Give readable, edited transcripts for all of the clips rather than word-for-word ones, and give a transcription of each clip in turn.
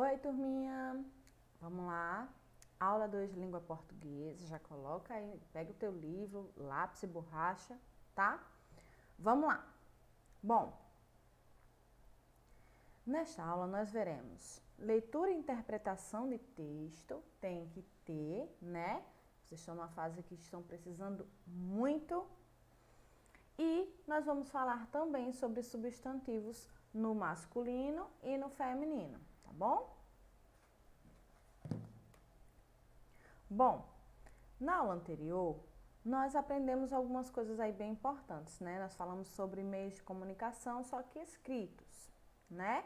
Oi, turminha! Vamos lá. Aula 2 de língua portuguesa. Já coloca aí, pega o teu livro, lápis e borracha, tá? Vamos lá. Bom, nesta aula nós veremos leitura e interpretação de texto. Tem que ter, né? Vocês estão numa fase que estão precisando muito. E nós vamos falar também sobre substantivos no masculino e no feminino, tá bom? Bom, na aula anterior, nós aprendemos algumas coisas aí bem importantes, né? Nós falamos sobre meios de comunicação, só que escritos, né?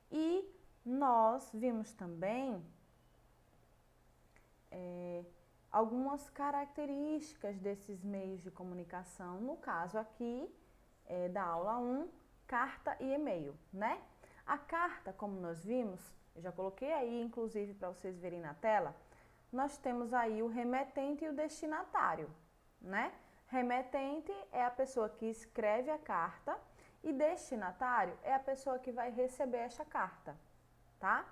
E nós vimos também algumas características desses meios de comunicação, no caso aqui da aula 1, carta e e-mail, né? A carta, como nós vimos, eu já coloquei aí, inclusive, para vocês verem na tela, nós temos aí o remetente e o destinatário, né? Remetente é a pessoa que escreve a carta e destinatário é a pessoa que vai receber esta carta, tá?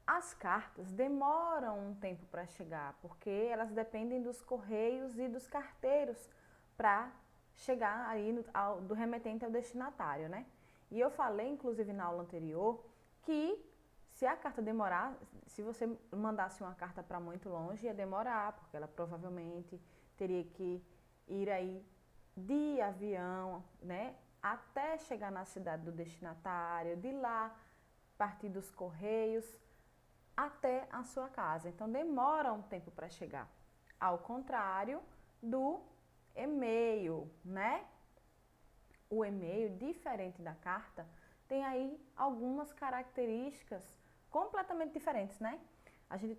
As cartas demoram um tempo para chegar, porque elas dependem dos correios e dos carteiros para chegar aí do remetente ao destinatário, né? E eu falei, inclusive, na aula anterior, que se a carta demorar, se você mandasse uma carta para muito longe, ia demorar, porque ela provavelmente teria que ir aí de avião, né, até chegar na cidade do destinatário, de lá partir dos correios até a sua casa. Então demora um tempo para chegar. Ao contrário do e-mail, né? O e-mail, diferente da carta, tem aí algumas características completamente diferentes, né? A gente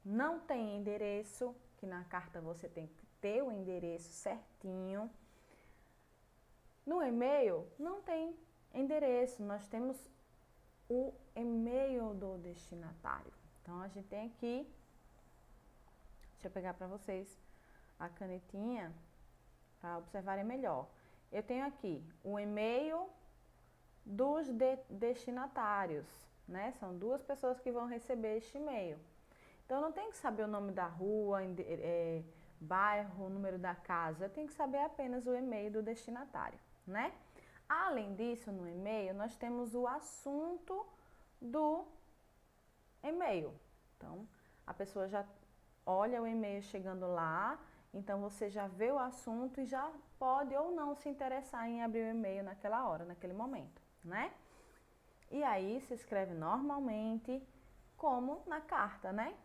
não tem endereço, que na carta você tem que ter o endereço certinho. No e-mail não tem endereço, nós temos o e-mail do destinatário. Então a gente tem aqui, deixa eu pegar para vocês a canetinha para observarem melhor. Eu tenho aqui o e-mail dos destinatários, né? São duas pessoas que vão receber este e-mail. Então, eu não tenho que saber o nome da rua, bairro, número da casa. Eu tenho que saber apenas o e-mail do destinatário, né? Além disso, no e-mail, nós temos o assunto do e-mail. Então, a pessoa já olha o e-mail chegando lá, então você já vê o assunto e já pode ou não se interessar em abrir o e-mail naquela hora, naquele momento, né? E aí se escreve normalmente como na carta, né?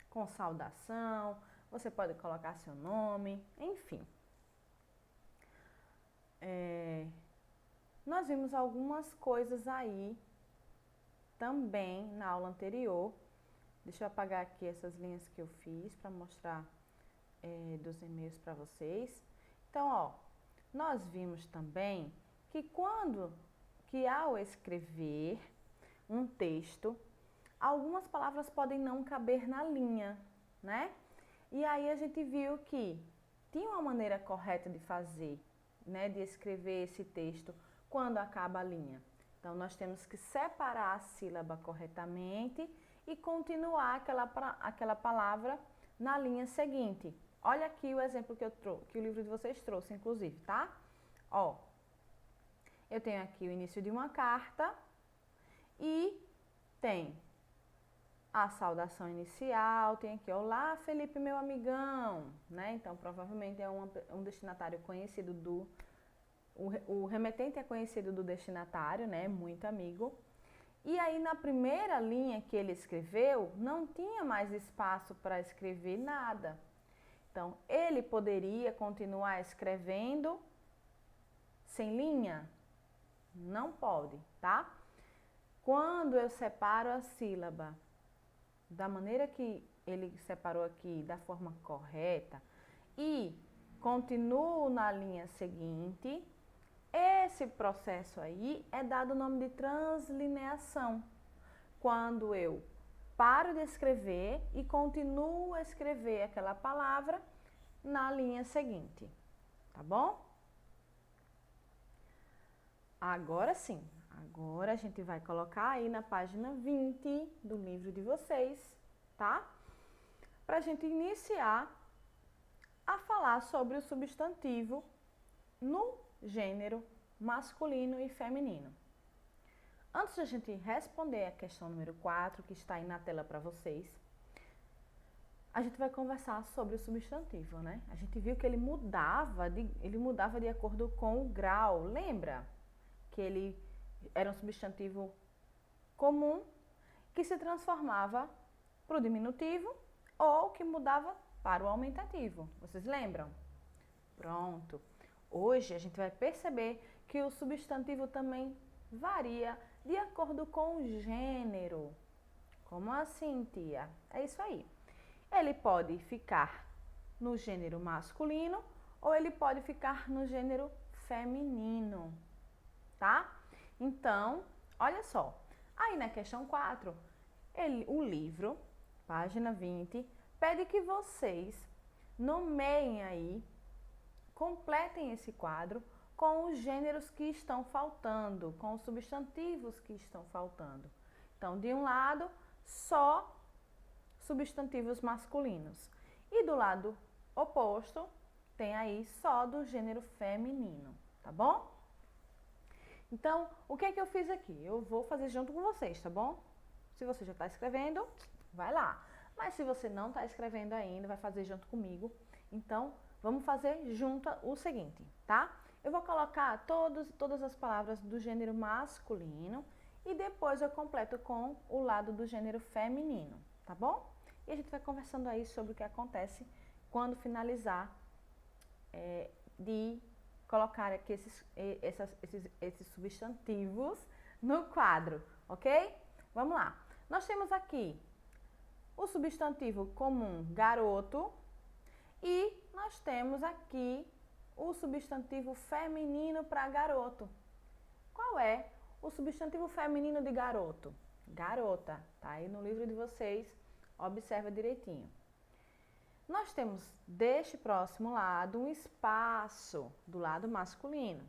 Com saudação, você pode colocar seu nome, enfim. Nós vimos algumas coisas aí também na aula anterior. Deixa eu apagar aqui essas linhas que eu fiz para mostrar dos e-mails para vocês. Então, ó, nós vimos também que ao escrever um texto, algumas palavras podem não caber na linha, né? E aí a gente viu que tinha uma maneira correta de fazer, né, de escrever esse texto quando acaba a linha. Então, nós temos que separar a sílaba corretamente e continuar aquela palavra na linha seguinte. Olha aqui o exemplo que o livro de vocês trouxe, inclusive, tá? Ó, eu tenho aqui o início de uma carta e tem a saudação inicial, tem aqui, olá Felipe, meu amigão, né? Então, provavelmente é um destinatário conhecido o remetente é conhecido do destinatário, né? Muito amigo. E aí, na primeira linha que ele escreveu, não tinha mais espaço para escrever nada. Então, ele poderia continuar escrevendo sem linha? Não pode, tá? Quando eu separo a sílaba da maneira que ele separou aqui, da forma correta, e continuo na linha seguinte, esse processo aí é dado o nome de translineação. Quando eu paro de escrever e continuo a escrever aquela palavra na linha seguinte, tá bom? Agora sim, Agora a gente vai colocar aí na página 20 do livro de vocês, tá? Para a gente iniciar a falar sobre o substantivo no gênero masculino e feminino. Antes de a gente responder a questão número 4, que está aí na tela para vocês, a gente vai conversar sobre o substantivo, né? A gente viu que ele mudava de acordo com o grau. Lembra que ele era um substantivo comum que se transformava para o diminutivo ou que mudava para o aumentativo. Vocês lembram? Pronto. Hoje a gente vai perceber que o substantivo também varia de acordo com o gênero. Como assim, tia? É isso aí. Ele pode ficar no gênero masculino ou ele pode ficar no gênero feminino, tá? Então, olha só. Aí na questão 4, o livro, página 20, pede que vocês nomeiem aí, completem esse quadro com os gêneros que estão faltando, com os substantivos que estão faltando. Então, de um lado, só substantivos masculinos. E do lado oposto, tem aí só do gênero feminino, tá bom? Então, o que é que eu fiz aqui? Eu vou fazer junto com vocês, tá bom? Se você já está escrevendo, vai lá. Mas se você não está escrevendo ainda, vai fazer junto comigo. Então, vamos fazer junto o seguinte, tá? Eu vou colocar todas as palavras do gênero masculino e depois eu completo com o lado do gênero feminino, tá bom? E a gente vai conversando aí sobre o que acontece quando finalizar de colocar aqui esses substantivos no quadro, ok? Vamos lá. Nós temos aqui o substantivo comum garoto e nós temos aqui o substantivo feminino para garoto. Qual é o substantivo feminino de garoto? Garota, tá aí no livro de vocês, observa direitinho. Nós temos deste próximo lado um espaço do lado masculino.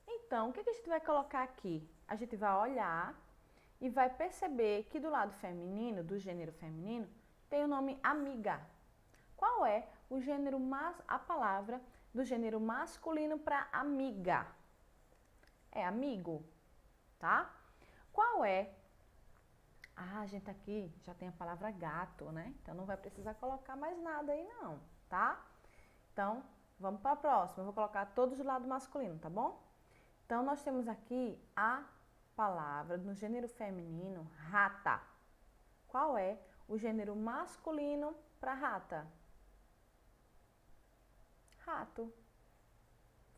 Então, o que a gente vai colocar aqui? A gente vai olhar e vai perceber que do lado feminino, do gênero feminino, tem o nome amiga. Qual é a palavra do gênero masculino para amiga? É amigo, tá? Qual é? A gente aqui já tem a palavra gato, né? Então não vai precisar colocar mais nada aí não, tá? Então, vamos para a próxima. Eu vou colocar todos do lado masculino, tá bom? Então, nós temos aqui a palavra no gênero feminino, rata. Qual é o gênero masculino para rata? Rato.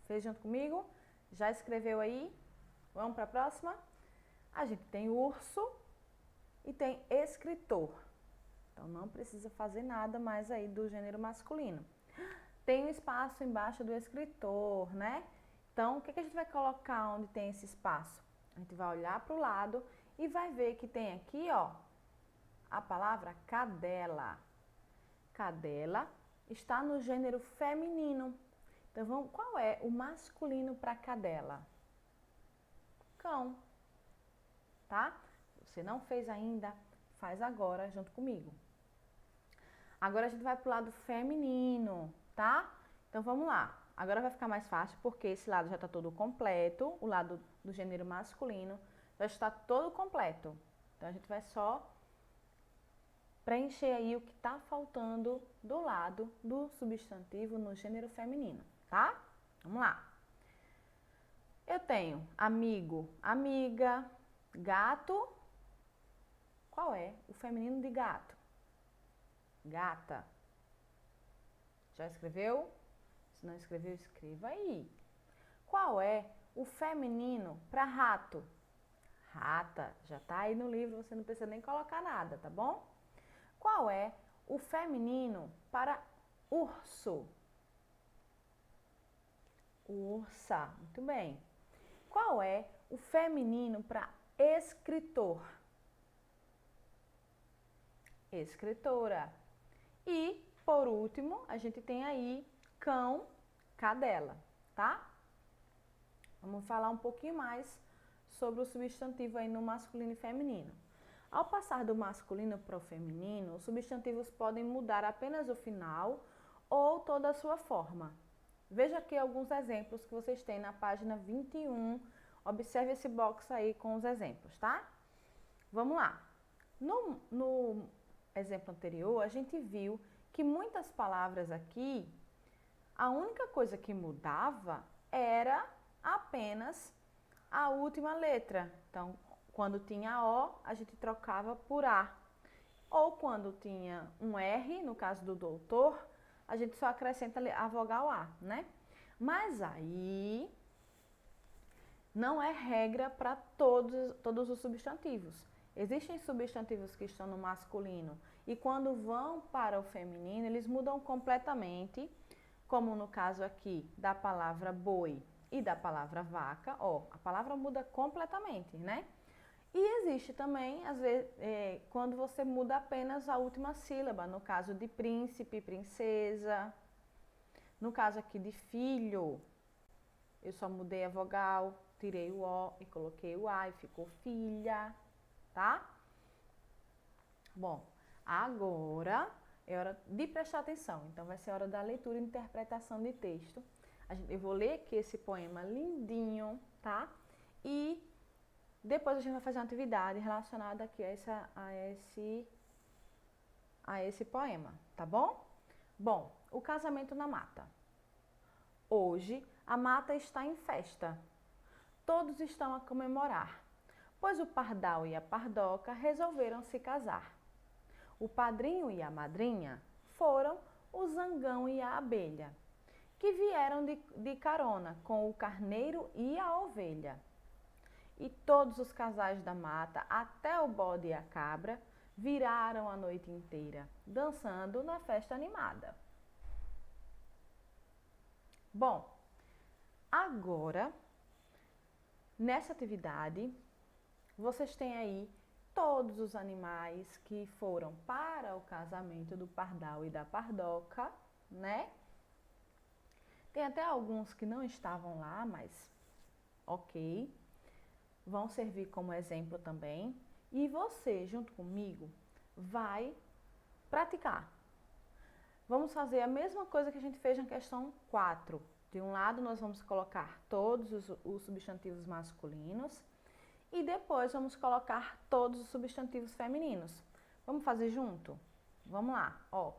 Fez junto comigo? Já escreveu aí? Vamos para a próxima? A gente tem urso e tem escritor. Então, não precisa fazer nada mais aí do gênero masculino. Tem um espaço embaixo do escritor, né? Então, o que a gente vai colocar onde tem esse espaço? A gente vai olhar para o lado e vai ver que tem aqui, ó, a palavra cadela. Cadela está no gênero feminino. Então, qual é o masculino para cadela? Cão, tá? Você não fez ainda, faz agora junto comigo. Agora a gente vai pro lado feminino, tá? Então vamos lá. Agora vai ficar mais fácil porque esse lado já está todo completo, o lado do gênero masculino já está todo completo. Então a gente vai só preencher aí o que está faltando do lado do substantivo no gênero feminino, tá? Vamos lá. Eu tenho amigo, amiga, gato. Qual é o feminino de gato? Gata. Já escreveu? Se não escreveu, escreva aí. Qual é o feminino para rato? Rata. Já tá aí no livro, você não precisa nem colocar nada, tá bom? Qual é o feminino para urso? Ursa. Muito bem. Qual é o feminino para escritor? Escritora. E, por último, a gente tem aí cão, cadela, tá? Vamos falar um pouquinho mais sobre o substantivo aí no masculino e feminino. Ao passar do masculino para o feminino, os substantivos podem mudar apenas o final ou toda a sua forma. Veja aqui alguns exemplos que vocês têm na página 21. Observe esse box aí com os exemplos, tá? Vamos lá. No exemplo anterior, a gente viu que muitas palavras aqui, a única coisa que mudava era apenas a última letra. Então, quando tinha O, a gente trocava por A. Ou quando tinha um R, no caso do doutor, a gente só acrescenta a vogal A, né? Mas aí não é regra para todos os substantivos. Existem substantivos que estão no masculino e quando vão para o feminino, eles mudam completamente, como no caso aqui da palavra boi e da palavra vaca. Ó, a palavra muda completamente, né? E existe também, às vezes, quando você muda apenas a última sílaba, no caso de príncipe, princesa. No caso aqui de filho, eu só mudei a vogal, tirei o O e coloquei o A e ficou filha, tá? Bom, agora é hora de prestar atenção. Então, vai ser hora da leitura e interpretação de texto. Eu vou ler aqui esse poema lindinho, tá? E depois a gente vai fazer uma atividade relacionada aqui a esse poema, tá bom? Bom, o casamento na mata. Hoje, a mata está em festa. Todos estão a comemorar, pois o pardal e a pardoca resolveram se casar. O padrinho e a madrinha foram o zangão e a abelha, que vieram de carona com o carneiro e a ovelha. E todos os casais da mata, até o bode e a cabra, viraram a noite inteira, dançando na festa animada. Bom, agora, nessa atividade, vocês têm aí todos os animais que foram para o casamento do pardal e da pardoca, né? Tem até alguns que não estavam lá, mas ok. Vão servir como exemplo também. E você, junto comigo, vai praticar. Vamos fazer a mesma coisa que a gente fez na questão 4. De um lado, nós vamos colocar todos os substantivos masculinos e depois vamos colocar todos os substantivos femininos. Vamos fazer junto? Vamos lá, ó.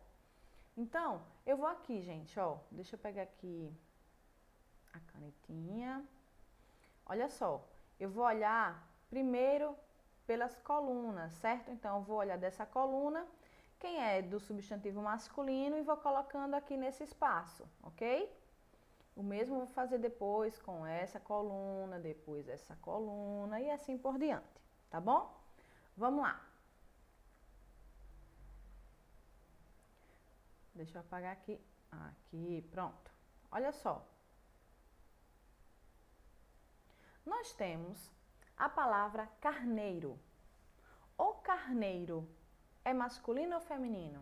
Então, eu vou aqui, gente, ó. Deixa eu pegar aqui a canetinha. Olha só, eu vou olhar primeiro pelas colunas, certo? Então, eu vou olhar dessa coluna quem é do substantivo masculino e vou colocando aqui nesse espaço, ok? O mesmo eu vou fazer depois com essa coluna, depois essa coluna e assim por diante, tá bom? Vamos lá. Deixa eu apagar aqui. Aqui, pronto. Olha só. Nós temos a palavra carneiro. O carneiro é masculino ou feminino?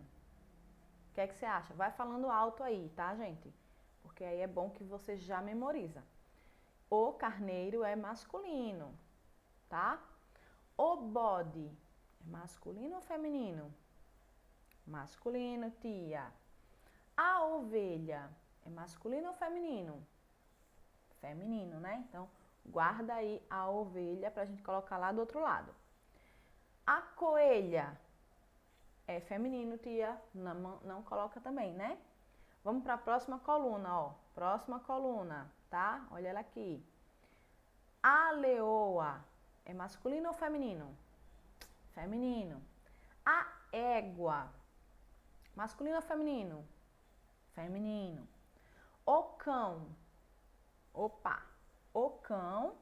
O que é que você acha? Vai falando alto aí, tá, gente? Porque aí é bom que você já memoriza. O carneiro é masculino, tá? O bode é masculino ou feminino? Masculino, tia. A ovelha é masculino ou feminino? Feminino, né? Então, guarda aí a ovelha pra gente colocar lá do outro lado. A coelha é feminino, tia. Não coloca também, né? Vamos para a próxima coluna, ó. Próxima coluna, tá? Olha ela aqui. A leoa é masculino ou feminino? Feminino. A égua, masculino ou feminino? Feminino. O cão, opa, o cão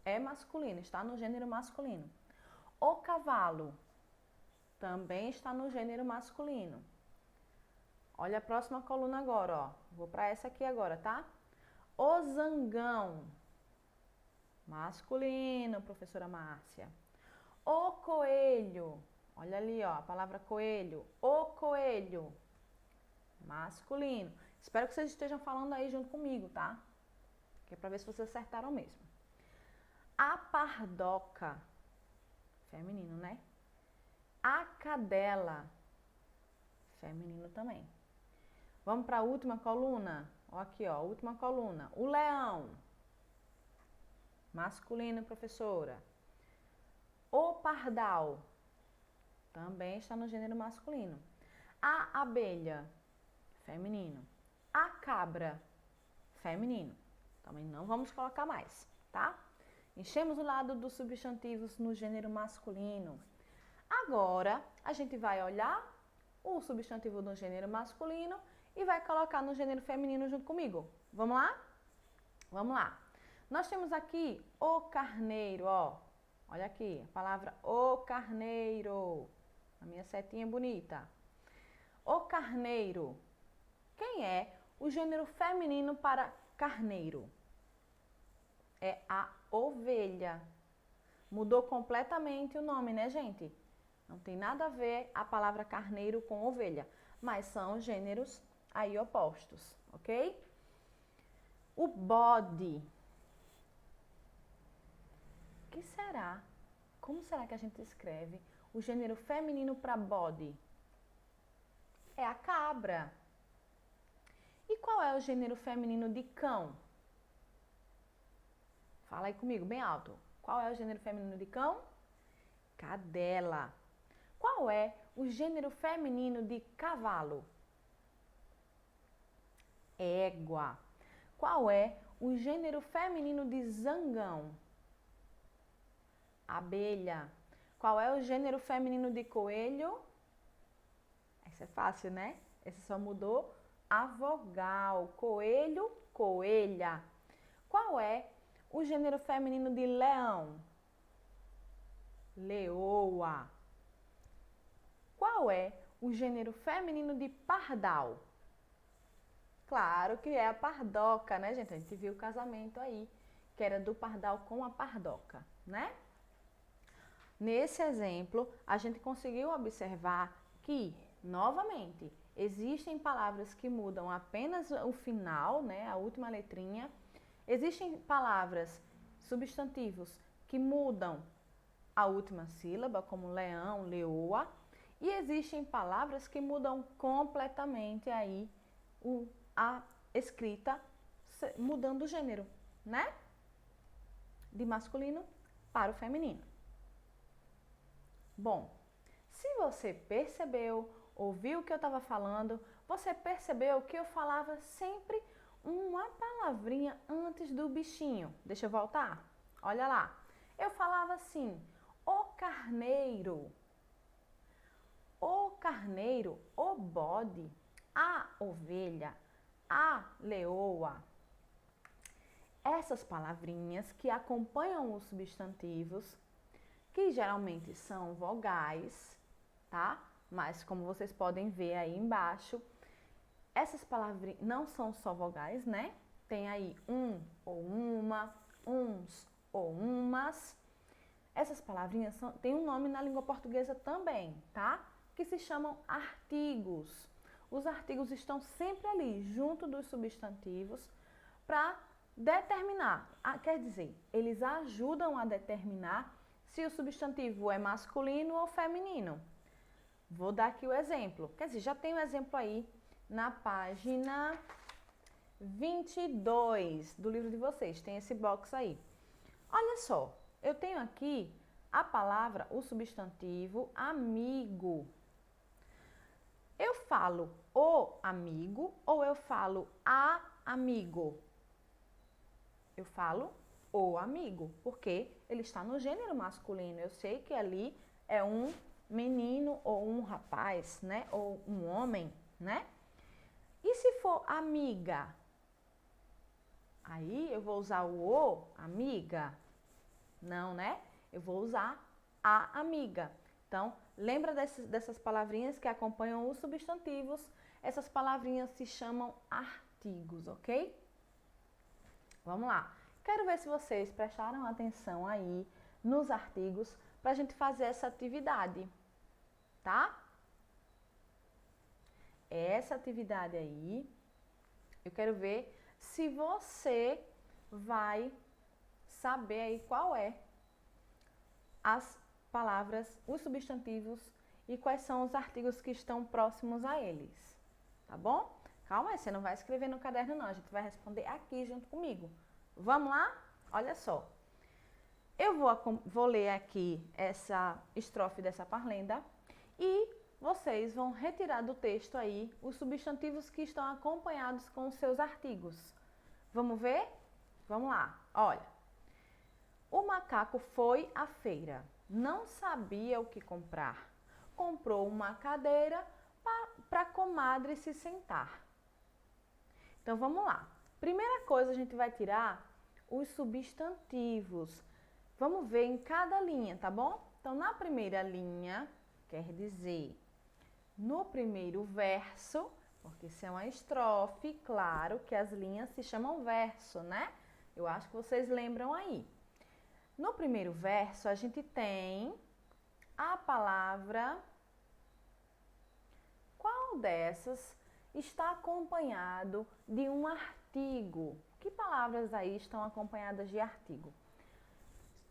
é masculino, está no gênero masculino. O cavalo também está no gênero masculino. Olha a próxima coluna agora, ó. Vou para essa aqui agora, tá? O zangão, masculino, professora Márcia. O coelho, olha ali, ó, a palavra coelho. O coelho, masculino. Espero que vocês estejam falando aí junto comigo, tá? Que é para ver se vocês acertaram mesmo. A pardoca, feminino, né? A cadela, feminino também. Vamos para a última coluna? Ó, aqui, ó, última coluna. O leão, masculino, professora. O pardal, também está no gênero masculino. A abelha, feminino. A cabra, feminino. Também não vamos colocar mais, tá? Enchemos o lado dos substantivos no gênero masculino. Agora, a gente vai olhar o substantivo do gênero masculino e vai colocar no gênero feminino junto comigo. Vamos lá? Vamos lá. Nós temos aqui o carneiro, ó. Olha aqui, a palavra o carneiro. A minha setinha bonita. O carneiro. Quem é o gênero feminino para carneiro? É a ovelha. Mudou completamente o nome, né, gente? Não tem nada a ver a palavra carneiro com ovelha, mas são gêneros aí opostos, ok? O bode. O que será? Como será que a gente escreve o gênero feminino para bode? É a cabra. E qual é o gênero feminino de cão? Fala aí comigo, bem alto. Qual é o gênero feminino de cão? Cadela. Qual é o gênero feminino de cavalo? Égua. Qual é o gênero feminino de zangão? Abelha. Qual é o gênero feminino de coelho? Essa é fácil, né? Esse só mudou a vogal. Coelho, coelha. Qual é o gênero feminino de leão? Leoa. Qual é o gênero feminino de pardal? Claro que é a pardoca, né, gente? A gente viu o casamento aí, que era do pardal com a pardoca, né? Nesse exemplo, a gente conseguiu observar que, novamente, existem palavras que mudam apenas o final, né, a última letrinha. Existem palavras, substantivos, que mudam a última sílaba, como leão, leoa. E existem palavras que mudam completamente aí a escrita, mudando o gênero, né? De masculino para o feminino. Bom, se você percebeu, ouviu o que eu estava falando, você percebeu que eu falava sempre uma palavrinha antes do bichinho. Deixa eu voltar? Olha lá. Eu falava assim, o carneiro. O carneiro, o bode, a ovelha, a leoa. Essas palavrinhas que acompanham os substantivos, que geralmente são vogais, tá? Mas como vocês podem ver aí embaixo, essas palavrinhas não são só vogais, né? Tem aí um ou uma, uns ou umas. Essas palavrinhas têm um nome na língua portuguesa também, tá? Que se chamam artigos. Os artigos estão sempre ali, junto dos substantivos, para determinar. Quer dizer, eles ajudam a determinar se o substantivo é masculino ou feminino. Vou dar aqui o exemplo. Quer dizer, já tem um exemplo aí na página 22 do livro de vocês. Tem esse box aí. Olha só, eu tenho aqui a palavra, o substantivo amigo. Eu falo o amigo ou eu falo a amigo? Eu falo o amigo, porque ele está no gênero masculino. Eu sei que ali é um menino ou um rapaz, né? Ou um homem, né? E se for amiga? Aí eu vou usar o amiga? Não, né? Eu vou usar a amiga. Então, lembra dessas palavrinhas que acompanham os substantivos? Essas palavrinhas se chamam artigos, ok? Vamos lá. Quero ver se vocês prestaram atenção aí nos artigos para a gente fazer essa atividade, tá? Essa atividade aí, eu quero ver se você vai saber aí qual é as palavras, os substantivos e quais são os artigos que estão próximos a eles, tá bom? Calma aí, você não vai escrever no caderno não, a gente vai responder aqui junto comigo. Vamos lá? Olha só. Eu vou ler aqui essa estrofe dessa parlenda e vocês vão retirar do texto aí os substantivos que estão acompanhados com os seus artigos. Vamos ver? Vamos lá. Olha. O macaco foi à feira, não sabia o que comprar. Comprou uma cadeira para a comadre se sentar. Então vamos lá. Primeira coisa, a gente vai tirar os substantivos. Vamos ver em cada linha, tá bom? Então, na primeira linha, quer dizer, no primeiro verso, porque isso é uma estrofe, claro que as linhas se chamam verso, né? Eu acho que vocês lembram aí. No primeiro verso, a gente tem a palavra. Qual dessas está acompanhado de um artigo? Que palavras aí estão acompanhadas de artigo?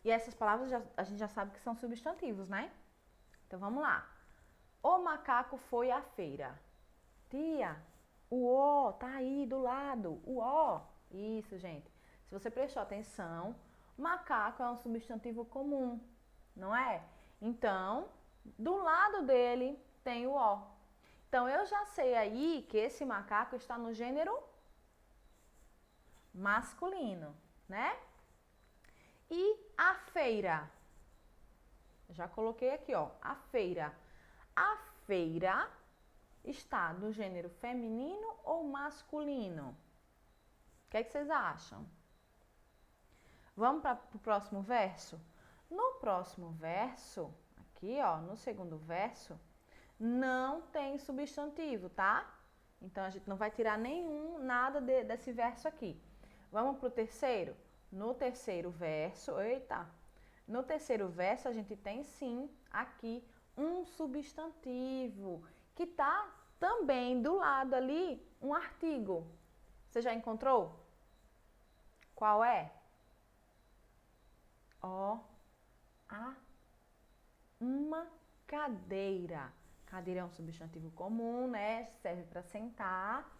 E essas palavras a gente já sabe que são substantivos, né? Então vamos lá. O macaco foi à feira. Tia, o O tá aí do lado. O O. Isso, gente. Se você prestou atenção, macaco é um substantivo comum, não é? Então, do lado dele tem o O. Então, eu já sei aí que esse macaco está no gênero masculino, né? E a feira? Já coloquei aqui, ó, a feira. A feira está no gênero feminino ou masculino? O que é que vocês acham? Vamos para o próximo verso? No próximo verso, aqui, ó, no segundo verso, não tem substantivo, tá? Então, a gente não vai tirar nada desse verso aqui. Vamos para o terceiro? No terceiro verso, no terceiro verso a gente tem sim aqui um substantivo que tá também do lado ali um artigo. Você já encontrou? Qual é? Ó, uma cadeira. Cadeira é um substantivo comum, né? Serve para sentar.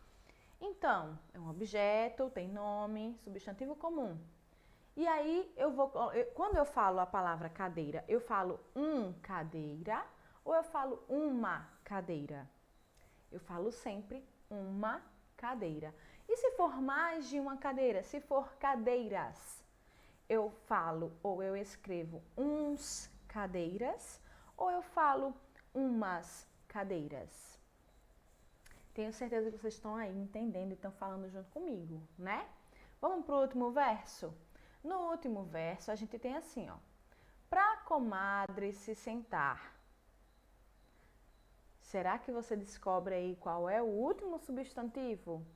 Então, é um objeto, tem nome, substantivo comum. E aí, quando eu falo a palavra cadeira, eu falo cadeira ou eu falo uma cadeira? Eu falo sempre uma cadeira. E se for mais de uma cadeira? Se for cadeiras, eu falo ou eu escrevo uns cadeiras ou eu falo umas cadeiras? Tenho certeza que vocês estão aí entendendo e estão falando junto comigo, né? Vamos para o último verso? No último verso, a gente tem assim, ó. Pra comadre se sentar. Será que você descobre aí qual é o último substantivo?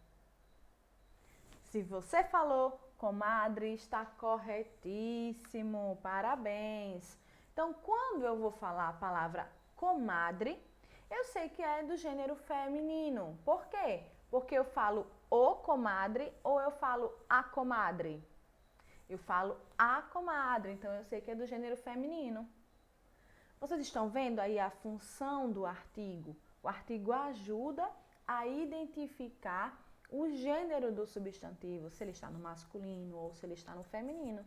Se você falou comadre, está corretíssimo. Parabéns. Então, quando eu vou falar a palavra comadre, eu sei que é do gênero feminino. Por quê? Porque eu falo o comadre ou eu falo a comadre? Eu falo a comadre, então eu sei que é do gênero feminino. Vocês estão vendo aí a função do artigo? O artigo ajuda a identificar o gênero do substantivo, se ele está no masculino ou se ele está no feminino.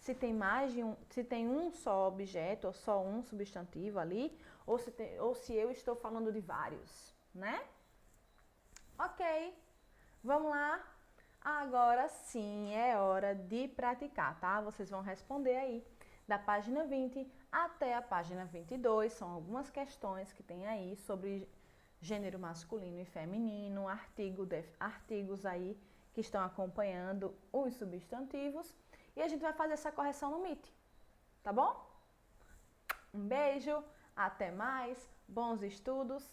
Se tem mais de se tem um só objeto ou só um substantivo ali, ou se eu estou falando de vários, né? Ok, vamos lá. Agora sim é hora de praticar, tá? Vocês vão responder aí da página 20 até a página 22. São algumas questões que tem aí sobre gênero masculino e feminino, artigos aí que estão acompanhando os substantivos. E a gente vai fazer essa correção no Meet, tá bom? Um beijo, até mais, bons estudos!